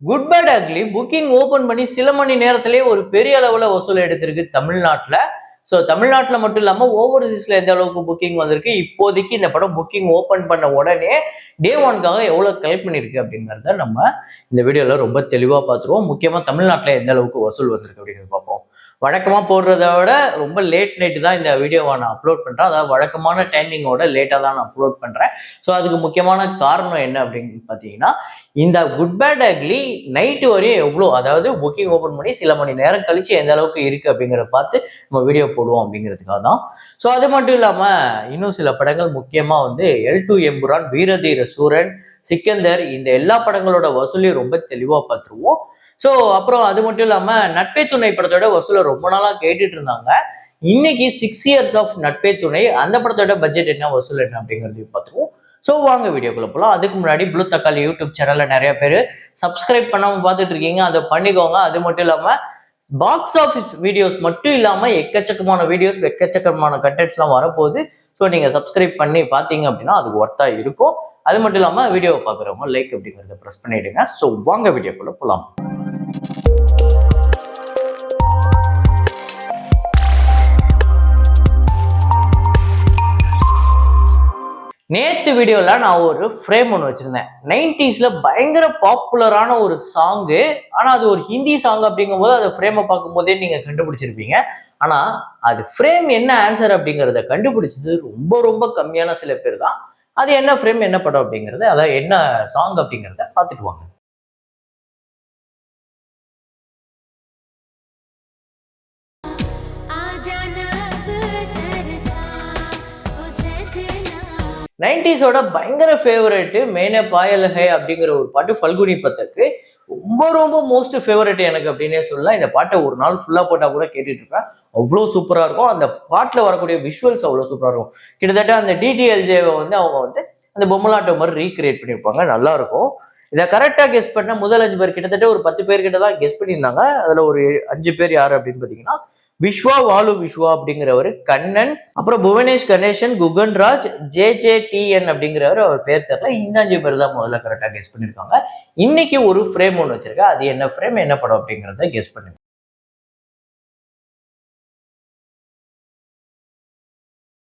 Good bad ugly booking open பண்ணி சில மணி நேரத்திலேயே ஒரு பெரிய அளவுல வசூல் எடுத்திருக்கு தமிழ்நாட்டுல. ஸோ தமிழ்நாட்டுல மட்டும் இல்லாம ஓவர்சீஸ்ல எந்த அளவுக்கு புக்கிங் வந்திருக்கு, இப்போதைக்கு இந்த படம் புக்கிங் ஓபன் பண்ண உடனே டே ஒன்காக எவ்வளவு கலெக்ட் பண்ணிருக்கு அப்படிங்கறத நம்ம இந்த வீடியோல ரொம்ப தெளிவா பார்த்துருவோம். முக்கியமா தமிழ்நாட்டுல எந்த அளவுக்கு வசூல் வந்திருக்கு அப்படிங்கிறது பார்ப்போம். வழக்கமா போடுறத விட ரொம்ப லேட் நைட்டு தான் இந்த வீடியோவை நான் அப்லோட் பண்றேன். அதாவது வழக்கமான டைமிங்கோட லேட்டா தான் நான் அப்லோட் பண்றேன். ஸோ அதுக்கு முக்கியமான காரணம் என்ன அப்படின்னு பார்த்தீங்கன்னா, இந்த குட் பேட் அக்லி நைட்டு வரையும் எவ்வளோ, அதாவது புக்கிங் ஓப்பன் பண்ணி சில மணி நேரம் கழிச்சு எந்த அளவுக்கு இருக்கு அப்படிங்கிறத பார்த்து நம்ம வீடியோ போடுவோம் அப்படிங்கிறதுக்காக தான். ஸோ அது மட்டும் இல்லாம இன்னும் சில படங்கள் முக்கியமா வந்து L2 எம்புரான், வீரதீர சூரன், சிக்கந்தர், இந்த எல்லா படங்களோட வசூலையும் ரொம்ப தெளிவா பார்த்துருவோம். ஸோ அப்புறம் அது மட்டும் இல்லாம நட்பே துணை படத்தோட வசூலை ரொம்ப நாளா கேட்டுட்டு இருந்தாங்க. இன்னைக்கு 6 இயர்ஸ் ஆஃப் நட்பே துணை, அந்த படத்தோட பட்ஜெட் என்ன, வசூல் என்ன அப்படிங்கிறதையும் பார்த்துருவோம். ஸோ வாங்க வீடியோக்குள்ள போகலாம். அதுக்கு முன்னாடி ப்ளூ தக்காளி யூடியூப் சேனல்ல நிறைய பேர் சப்ஸ்கிரைப் பண்ணாம பார்த்துட்டு இருக்கீங்க, அதை பண்ணிக்கோங்க. அது மட்டும் இல்லாம பாக்ஸ் ஆஃபீஸ் வீடியோஸ் மட்டும் இல்லாம எக்கச்சக்கமான வீடியோஸ், எக்கச்சக்கமான கண்டென்ட்ஸ்லாம் வரப்போகுது. ஸோ நீங்க சப்ஸ்கிரைப் பண்ணி பார்த்தீங்க அப்படின்னா அதுக்கு ஒர்த்தா இருக்கும். அது மட்டும் இல்லாம வீடியோவை பார்க்குறவங்க லைக் அப்படிங்கிறத ப்ரெஸ் பண்ணிடுங்க. ஸோ வாங்க வீடியோக்குள்ள போகலாம். நேத்து வீடியோல நான் ஒரு ஃப்ரேம் ஒன்று வச்சிருந்தேன். 90ஸ்ல பயங்கர பாப்புலரான ஒரு சாங்கு. ஆனா அது ஒரு ஹிந்தி சாங் அப்படிங்கும் போது அதை ஃப்ரேமை பார்க்கும் போதே நீங்க கண்டுபிடிச்சிருப்பீங்க. ஆனா அது ஃப்ரேம் என்ன ஆன்சர் அப்படிங்கிறத கண்டுபிடிச்சது ரொம்ப ரொம்ப கம்மியான சில பேர் தான். அது என்ன ஃப்ரேம், என்ன படம் அப்படிங்கறது, அதாவது என்ன சாங் அப்படிங்கிறத பார்த்துட்டு வாங்க. நைன்டிஸோட பயங்கர ஃபேவரட் மேனே பாயல் ஹே அப்படிங்கிற ஒரு பாட்டு ஃபல்குனி பத்துக்கு ரொம்ப ரொம்ப மோஸ்ட் ஃபேவரட் எனக்கு அப்படின்னே சொல்லலாம். இந்த பாட்டை ஒரு நாள் ஃபுல்லா போட்டா கூட கேட்டுட்டு இருப்பேன். அவ்வளோ சூப்பரா இருக்கும். அந்த பாட்டுல வரக்கூடிய விஷுவல்ஸ் அவ்வளோ சூப்பரா இருக்கும். கிட்டத்தட்ட அந்த டிடிஎல்ஜேவை வந்து அவங்க வந்து அந்த பொம்மலாட்டம் மாதிரி ரீக்ரியேட் பண்ணியிருப்பாங்க. நல்லா இருக்கும். இதை கரெக்டா கெஸ் பண்ண முதல் 5 பேர், கிட்டத்தட்ட ஒரு 10 பேர் கிட்ட தான் கெஸ் பண்ணியிருந்தாங்க. அதுல ஒரு 5 பேர் யாரு அப்படின்னு பாத்தீங்கன்னா, விஸ்வா வாலு விஸ்வா அப்படிங்கிறவர், கண்ணன், அப்புறம் புவனேஷ் கணேசன், குகன்ராஜ், JJTN அப்படிங்கிறவர், அவர் பேர் தெரியல. இந்த 5 பேர் தான் முதல்ல கரெக்டா கெஸ் பண்ணிருக்காங்க. இன்னைக்கு ஒரு ஃப்ரேம் ஒன்று வச்சிருக்கேன். அது என்ன ஃப்ரேம், என்ன படம் அப்படிங்கிறத கெஸ் பண்ணுங்க.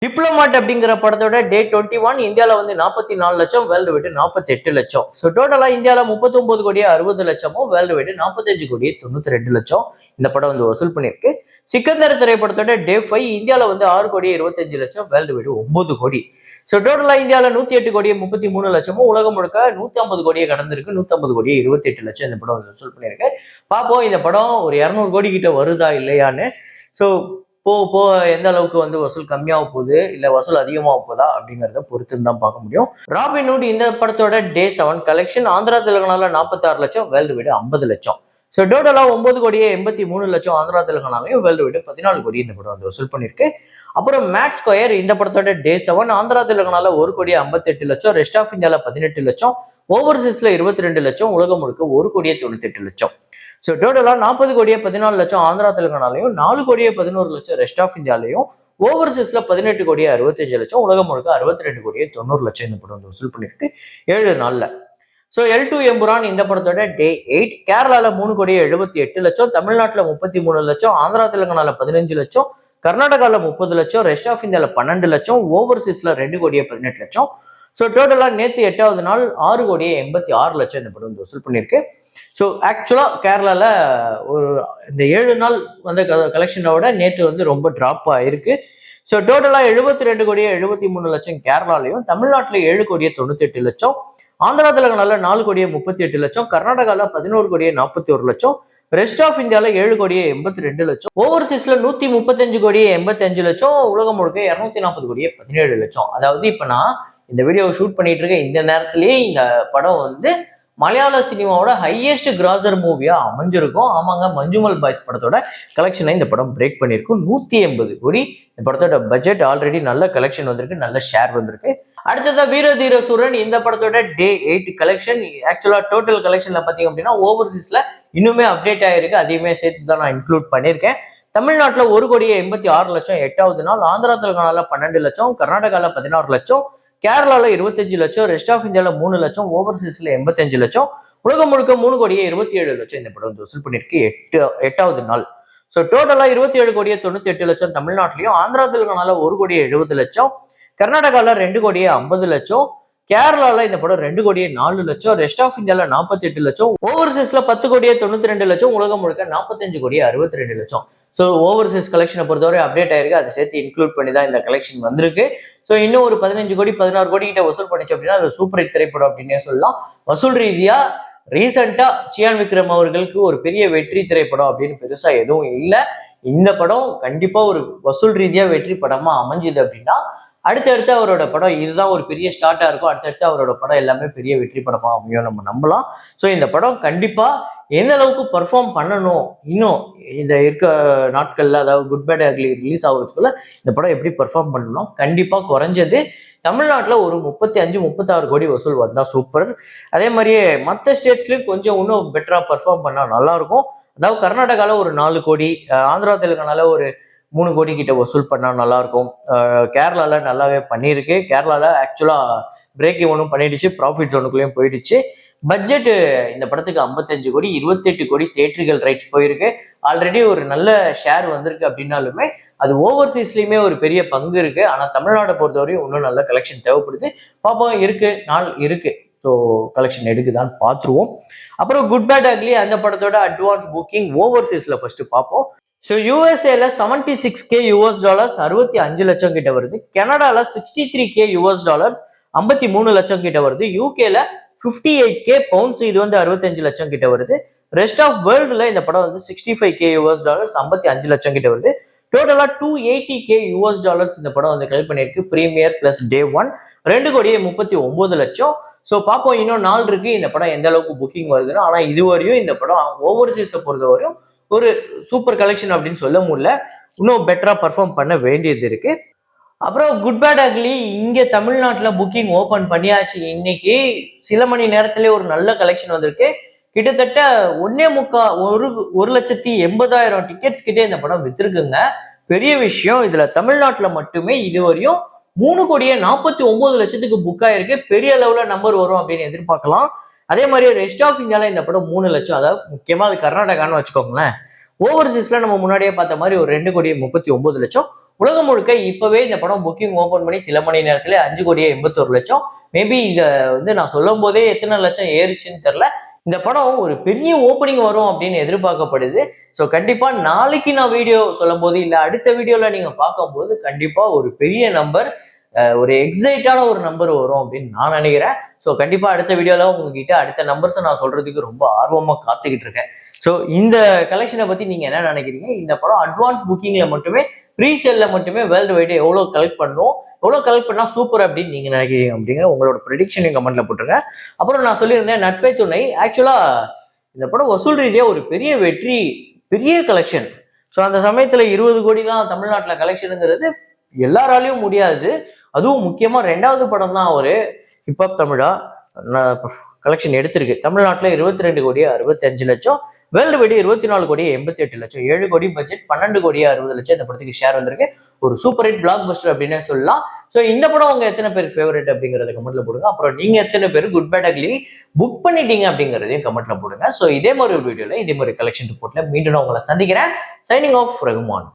டிப்ளமாட் அப்படிங்கிற படத்தோட டே 21 இந்தியாவில் வந்து 44 லட்சம், வேர்ல்டு வைடு 48 லட்சம். ஸோ டோட்டலா இந்தியாவில் 39 கோடியே 60 லட்சமும், வேர்ல்டு வைடு 45 கோடியே 92 லட்சம் இந்த படம் வந்து வசூல் பண்ணியிருக்கு. சிக்கந்தர் திரைப்படத்தோட டே 5 இந்தியாவில் வந்து 6 கோடியே 25 லட்சம், வேர்ல்டு வைடு 9 கோடி. ஸோ டோட்டலா இந்தியாவில் 108 கோடியே 33 லட்சமும், உலகம் முழுக்க 150 கோடியே கடந்திருக்கு. 150 கோடியே 28 லட்சம் இந்த படம் வந்து வசூல் பண்ணியிருக்கு. பார்ப்போம் இந்த படம் ஒரு 200 கோடி கிட்ட வருதா இல்லையான்னு. ஸோ போக போக எந்த அளவுக்கு வந்து வசூல் கம்மியாக போகுது இல்ல வசூல் அதிகமாக போதா அப்படிங்கிறத பொறுத்து தான் பார்க்க முடியும். ராபின்ஹுட் இந்த படத்தோட டே 7 கலெக்ஷன் ஆந்திரா தெலுங்கானால 46 லட்சம், வேர்ல்டு வைடு 50 லட்சம். ஸோ டோட்டலா 9 கோடியே 83 லட்சம் ஆந்திரா தெலுங்கானாலையும், வேர்ல்டு வைடு 14 கோடி இந்த படம் வந்து வசூல் பண்ணியிருக்கு. அப்புறம் மேட் ஸ்கொயர் இந்த படத்தோட டே 7 ஆந்திரா தெலுங்கானால 1 கோடியே 58 லட்சம், ரெஸ்ட் ஆஃப் இந்தியாவில் 18 லட்சம், ஓவர்சீஸ்ல 22 லட்சம், உலகம் முழுக்க 1 கோடியே 98 லட்சம். ஸோ டோட்டலா 40 கோடியே 14 லட்சம் ஆந்திரா தெலுங்கானாலையும், 4 கோடியே 11 லட்சம் ரெஸ்ட் ஆஃப் இந்தியாலையும், ஓவர்சீஸ்ல 18 கோடியே 65 லட்சம், உலகம் முழுக்க 62 கோடியே 90 லட்சம் இந்த படம் வந்து வசூல் பண்ணிருக்கு 7 நாள்ல. ஸோ L2 எம்புரான் இந்த படத்தோட டே 8 கேரளால 3 கோடியே 78 லட்சம், தமிழ்நாட்டில் 33 லட்சம், ஆந்திரா தெலுங்கானால 15 லட்சம், கர்நாடகால 30 லட்சம், ரெஸ்ட் ஆஃப் இந்தியால 12 லட்சம், ஓவர்சீஸ்ல 2 கோடியே 18 லட்சம். ஸோ டோட்டலா நேற்று 8வது நாள் 6 கோடியே 86 லட்சம் இந்த படம் வந்து வசூல் பண்ணியிருக்கு. ஸோ ஆக்சுவலா கேரளால ஒரு இந்த 7 நாள் வந்து கலெக்ஷனோட நேற்று வந்து ரொம்ப டிராப் ஆயிருக்கு. ஸோ டோட்டலா 72 கோடியே 73 லட்சம் கேரளாலையும், தமிழ்நாட்டில் 7 கோடியே 98 லட்சம், ஆந்திரா தெலுங்கானால 4 கோடியே 38 லட்சம், கர்நாடகால 11 கோடியே 41 லட்சம், ரெஸ்ட் ஆஃப் இந்தியால 7 கோடியே 82 லட்சம், ஓவர்சீஸ்ல 135 கோடியே 85 லட்சம், உலகம் முழுக்க 240 கோடியே 17 லட்சம். அதாவது இப்ப நான் இந்த வீடியோவை ஷூட் பண்ணிட்டு இருக்கேன் இந்த நேரத்திலேயே இந்த படம் வந்து மலையாள சினிமாவோட ஹையஸ்ட் கிராசர் மூவியா அமைஞ்சிருக்கும். ஆமாங்க, மஞ்சுமல் பாய்ஸ் படத்தோட கலெக்ஷனை இந்த படம் பிரேக் பண்ணியிருக்கும். 180 கோடி இந்த படத்தோட பட்ஜெட். ஆல்ரெடி நல்ல கலெக்ஷன் வந்திருக்கு, நல்ல ஷேர் வந்திருக்கு. அடுத்ததா வீரதீர சூரன் இந்த படத்தோட டே 8 கலெக்ஷன். ஆக்சுவலா டோட்டல் கலெக்ஷன்ல பாத்தீங்க அப்படின்னா ஓவர்சீஸ்ல இன்னுமே அப்டேட் ஆயிருக்கு, அதையுமே சேர்த்து தான் நான் இன்க்ளூட் பண்ணியிருக்கேன். தமிழ்நாட்டில் 1 கோடியே 86 லட்சம் 8வது நாள், ஆந்திரா தெலுங்கானால 12 லட்சம், கர்நாடகால 16 லட்சம், கேரளால 25 லட்சம், ரெஸ்ட் ஆஃப் இந்தியால 3 லட்சம், ஓவர்சீஸ்ல 85 லட்சம், உலகம் முழுக்க 3,27,00,000 இந்த படம் வந்து வசூல் பண்ணிருக்கு 8வது நாள். ஸோ டோட்டலா 27,98,00,000 தமிழ்நாட்டிலையும், ஆந்திரா தெலுங்கானால 1,70,00,000, கர்நாடகால 2,50,00,000, கேரளால இந்த படம் 2,04,00,000, ரெஸ்ட் ஆஃப் இந்தியால 48,00,000, ஓவர்சீஸ்ல 10,92,00,000, உலகம் முழுக்க 45,62,00,000. ஸோ ஓவர்சீஸ் கலெக்ஷனை பொறுத்தவரை அப்டேட் ஆயிருக்கு, அதை சேர்த்து இன்க்ளூட் பண்ணி தான் இந்த கலெக்ஷன் வந்திருக்கு. ஸோ இன்னும் ஒரு 15 கோடி 16 கோடி கிட்ட வசூல் பண்ணிச்சு அப்படின்னா அது சூப்பர் ஹிட் திரைப்படம் அப்படின்னே சொல்லலாம். வசூல் ரீதியா ரீசெண்டா சியான் விக்ரம் அவர்களுக்கு ஒரு பெரிய வெற்றி திரைப்படம் அப்படின்னு பெருசா எதுவும் இல்லை. இந்த படம் கண்டிப்பா ஒரு வசூல் ரீதியா வெற்றி படமா அமைஞ்சுது அப்படின்னா அடுத்தடுத்து அவரோட படம் இதுதான் ஒரு பெரிய ஸ்டார்ட்டா இருக்கும். அடுத்தடுத்து அவரோட படம் எல்லாமே பெரிய வெற்றி படமா அமையும், நம்ம நம்பலாம். ஸோ இந்த படம் கண்டிப்பா எந்த அளவுக்கு பர்ஃபார்ம் பண்ணணும், இன்னும் இந்த இருக்க நாட்கள்ல, அதாவது குட் பேட் அக்லி ரிலீஸ் ஆகுறதுக்குள்ள இந்த படம் எப்படி பர்ஃபார்ம் பண்ணணும், கண்டிப்பா குறைஞ்சது தமிழ்நாட்டில் ஒரு 35-36 கோடி வசூல் வந்தா சூப்பர். அதே மாதிரியே மற்ற ஸ்டேட்ஸ்லயும் கொஞ்சம் இன்னும் பெட்டரா பர்ஃபார்ம் பண்ணா நல்லா இருக்கும். அதாவது கர்நாடகால ஒரு 4 கோடி, ஆந்திரா தெலுங்கானால ஒரு 3 கோடி கிட்ட வசூல் பண்ணா நல்லா இருக்கும். கேரளால நல்லாவே பண்ணியிருக்கு. கேரளால ஆக்சுவலா பிரேக் ஈவனும் பண்ணிடுச்சு, ப்ராஃபிட் ஜோனுக்குள்ளேயும் போயிடுச்சு. பட்ஜெட் இந்த படத்துக்கு 55 கோடி, 28 கோடி தியேட்டரிக்கல் ரைட்ஸ் போயிருக்கு. ஆல்ரெடி ஒரு நல்ல ஷேர் வந்திருக்கு அப்படின்னாலுமே அது ஓவர்சீஸ்லயுமே ஒரு பெரிய பங்கு இருக்கு. ஆனா தமிழ்நாட்டை பொறுத்தவரையும் இன்னும் நல்ல கலெக்ஷன் தேவைப்படுது. பாப்போம், நாள் இருக்கு. ஸோ கலெக்ஷன் எடுக்குதான்னு பார்த்துருவோம். அப்புறம் குட் பேட் அக்லி அந்த படத்தோட அட்வான்ஸ் புக்கிங் ஓவர்சீஸ்ல ஃபர்ஸ்ட் பார்ப்போம். ஸோ யூஎஸ்ஏல $76K 65 லட்சம் கிட்ட வருது. கனடால $63K 53 லட்சம் கிட்ட வருது. யூகேல 58K பவுண்ட்ஸ், இது வந்து 65 லட்சம் கிட்ட வருது. ரெஸ்ட் ஆஃப் வேர்ல்டுல இந்த படம் வந்து $65K 55 லட்சம் கிட்ட வருது. டோட்டலா $280K இந்த படம் வந்து கலெக்ட் பண்ணியிருக்கு. பிரீமியர் பிளஸ் டே 1 2,39,00,000. ஸோ பார்ப்போம், இன்னும் நாள் இருக்கு இந்த படம் எந்த அளவுக்கு புக்கிங் வருதுன்னு. ஆனா இதுவரையும் இந்த படம் ஓவர்சீஸை பொறுத்தவரையும் ஒரு சூப்பர் கலெக்ஷன் அப்படின்னு சொல்ல முடியல. இன்னும் பெட்டரா பர்ஃபார்ம் பண்ண வேண்டியது இருக்கு. அப்புறம் குட் பேட் அக்லி இங்க தமிழ்நாட்டில் புக்கிங் ஓபன் பண்ணியாச்சு. இன்னைக்கு சில மணி நேரத்திலே ஒரு நல்ல கலெக்ஷன் வந்திருக்கு. கிட்டத்தட்ட 1,80,000 டிக்கெட்ஸ் கிட்டே இந்த படம் வித்திருக்குங்க. பெரிய விஷயம். இதுல தமிழ்நாட்டில் மட்டுமே இதுவரையும் 3,49,00,000 புக் ஆயிருக்கு. பெரிய லெவல்ல நம்பர் வரும் அப்படின்னு எதிர்பார்க்கலாம். அதே மாதிரி ரெஸ்ட் ஆஃப் இந்தியால இந்த படம் 3 லட்சம், அதாவது முக்கியமா அது கர்நாடகான்னு வச்சுக்கோங்களேன். ஓவர்சீஸ்ல நம்ம முன்னாடியே பார்த்த மாதிரி ஒரு 2,39,00,000. உலகம் முழுக்க இப்பவே இந்த படம் புக்கிங் ஓபன் பண்ணி சில மணி நேரத்துல 5,81,00,000. மேபி இதை வந்து நான் சொல்லும் போதே எத்தனை லட்சம் ஏறிச்சுன்னு தெரியல. இந்த படம் ஒரு பெரிய ஓப்பனிங் வரும் அப்படின்னு எதிர்பார்க்கப்படுது. ஸோ கண்டிப்பா நாளைக்கு நான் வீடியோ சொல்லும் போது இல்ல அடுத்த வீடியோல நீங்க பார்க்கும்போது கண்டிப்பா ஒரு பெரிய நம்பர், ஒரு எக்ஸைட்டான ஒரு நம்பர் வரும் அப்படின்னு நான் நினைக்கிறேன். ஸோ கண்டிப்பா அடுத்த வீடியோல உங்ககிட்ட அடுத்த நம்பர்ஸை நான் சொல்றதுக்கு ரொம்ப ஆர்வமா காத்துக்கிட்டு இருக்கேன். ஸோ இந்த கலெக்ஷனை பத்தி நீங்க என்ன நினைக்கிறீங்க? இந்த படம் அட்வான்ஸ் புக்கிங்ல மட்டுமே, ப்ரீசேல்ல மட்டுமே வேர்ல்டு வைடு எவ்வளவு கலெக்ட் பண்ணும், எவ்வளவு கலெக்ட் பண்ணா சூப்பர் அப்படின்னு நீங்க நினைக்கிறீங்க அப்படிங்கிற உங்களோட ப்ரெடிக்ஷன் கமெண்ட்ல போட்டுருங்க. அப்புறம் நான் சொல்லியிருந்தேன் நட்பே துணை, ஆக்சுவலா இந்த படம் வசூல் ரீதியா ஒரு பெரிய வெற்றி, பெரிய கலெக்ஷன். ஸோ அந்த சமயத்துல 20 கோடிலாம் தமிழ்நாட்டில் கலெக்ஷனுங்கிறது எல்லாராலையும் முடியாது. அதுவும் முக்கியமா 2வது படம் தான் அவரு ஹிப்ஹாப் தமிழா கலெக்ஷன் எடுத்திருக்கு. தமிழ்நாட்டில் 22,65,00,000, வேர்ல்டு வைடு 24,88,00,000, 7 கோடி பட்ஜெட், 12,60,00,000 இந்த படத்துக்கு ஷேர் வந்திருக்கு. ஒரு சூப்பர் ஹிட் பிளாக் பஸ்டர் அப்படின்னு சொல்லலாம். ஸோ இந்த படம் உங்க எத்தனை பேர் ஃபேவரட் அப்படிங்கறத கமெண்ட்ல போடுங்க. அப்புறம் நீங்க எத்தனை பேர் குட் பேட் அக்லி புக் பண்ணிட்டீங்க அப்படிங்கறதையும் கமெண்ட்ல போடுங்க. ஸோ இதே மாதிரி ஒரு வீடியோல இதே மாதிரி கலெக்ஷன் ரிப்போர்ட்ல மீண்டும் உங்களை சந்திக்கிறேன். Signing off Rahman.